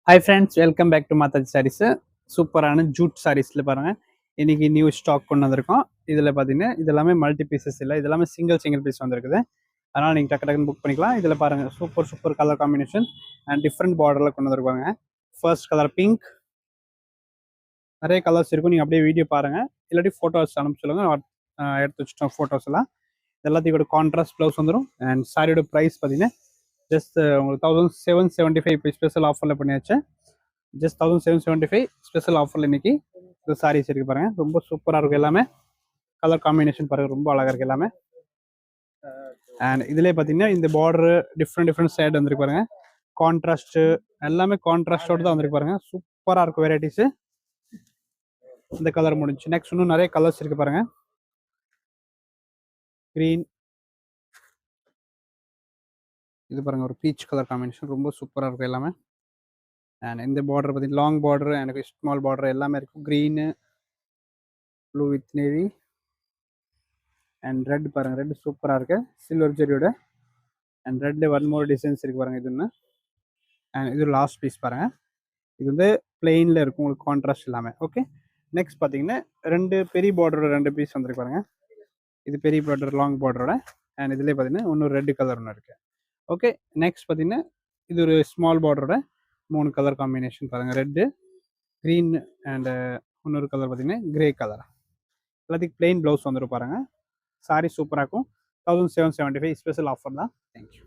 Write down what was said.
Hi friends, welcome back to Mataji Sarees. சூப்பரான Jude சாரீஸ்ல பாருங்க. இன்னைக்கு நியூ ஸ்டாக் கொண்டு வந்திருக்கோம். இதுல பாத்தீங்கன்னா இது எல்லாமே மல்டி பீசஸ் இல்ல, இது எல்லாமே சிங்கிள் பீஸ் வந்திருக்குது. அதனால நீங்க டக்கு டக்குன்னு புக் பண்ணிக்கலாம். இதுல பாருங்க super colour combination and different பார்டர்ல கொண்டு வந்திருப்பாங்க. ஃபர்ஸ்ட் கலர் பிங்க், நிறைய கலர்ஸ் இருக்கும். நீங்க அப்படியே வீடியோ பாருங்க, இல்லாட்டி போட்டோஸ் அனுப்பி சொல்லுங்க. எடுத்து வச்சுட்டோம் போட்டோஸ் எல்லாம். எல்லாத்தையும் கூட கான்ட்ராஸ்ட் ப்ளவுஸ் வந்துடும். அண்ட் சாரியோட ப்ரைஸ் பார்த்தீங்கன்னா ஜஸ்ட் உங்களுக்கு 1775 இப்போ ஸ்பெஷல் ஆஃபரில் பண்ணியாச்சு. ஜஸ்ட் 1775 ஸ்பெஷல் ஆஃபரில் இன்னைக்கு இந்த சாரீஸ் இருக்கு பாருங்க. ரொம்ப சூப்பராக இருக்கும் எல்லாமே. கலர் காம்பினேஷன் பாருங்க, ரொம்ப அழகாக இருக்கு எல்லாமே. அண்ட் இதுலேயே பார்த்தீங்கன்னா இந்த பார்டர் டிஃப்ரெண்ட் ஷேட் வந்துருக்கு பாருங்க. கான்ட்ராஸ்ட் எல்லாமே கான்ட்ராஸ்டோடு தான் வந்துருக்கு பாருங்க. சூப்பராக இருக்கும் வெரைட்டிஸ். இந்த கலர் முடிஞ்சு. நெக்ஸ்ட் இன்னும் நிறைய கலர்ஸ் இருக்கு பாருங்க. கிரீன், இது பாருங்க ஒரு பீச் கலர் காம்பினேஷன், ரொம்ப சூப்பராக இருக்கும் எல்லாமே. அண்ட் இந்த பார்டர் பார்த்தீங்கன்னா லாங் பார்டர், எனக்கு ஸ்மால் பார்டர் எல்லாமே இருக்கும். Green, blue with navy and red பாருங்க. ரெட் சூப்பராக இருக்கு சில்வர் ஜெரியோட. And red one more designs இருக்கு பாருங்க. இது ஒன்று. அண்ட் இது லாஸ்ட் பீஸ் பாருங்க. இது வந்து பிளெயினில் இருக்கும் உங்களுக்கு, கான்ட்ராஸ்ட் எல்லாமே. ஓகே, நெக்ஸ்ட் பார்த்தீங்கன்னா ரெண்டு பெரிய பார்டரோட ரெண்டு பீஸ் வந்துருக்கு பாருங்க. இது பெரிய பார்டர் லாங் பார்டரோட. அண்ட் இதுலேயே பார்த்தீங்கன்னா இன்னொரு ரெட் கலர் ஒன்று இருக்கு. ஓகே, நெக்ஸ்ட் பார்த்தீங்கன்னா இது ஒரு ஸ்மால் பார்டரோட 3 கலர் காம்பினேஷன் பாருங்க. ரெட்டு, க்ரீன் அண்ட் இன்னொரு கலர் பார்த்தீங்கன்னா கிரே கலர். எல்லாத்துக்கும் பிளெயின் ப்ளவுஸ் வந்துடும் பாருங்க. சாரி சூப்பராக இருக்கும். 1775 ஸ்பெஷல் ஆஃபர் தான். தேங்க்யூ.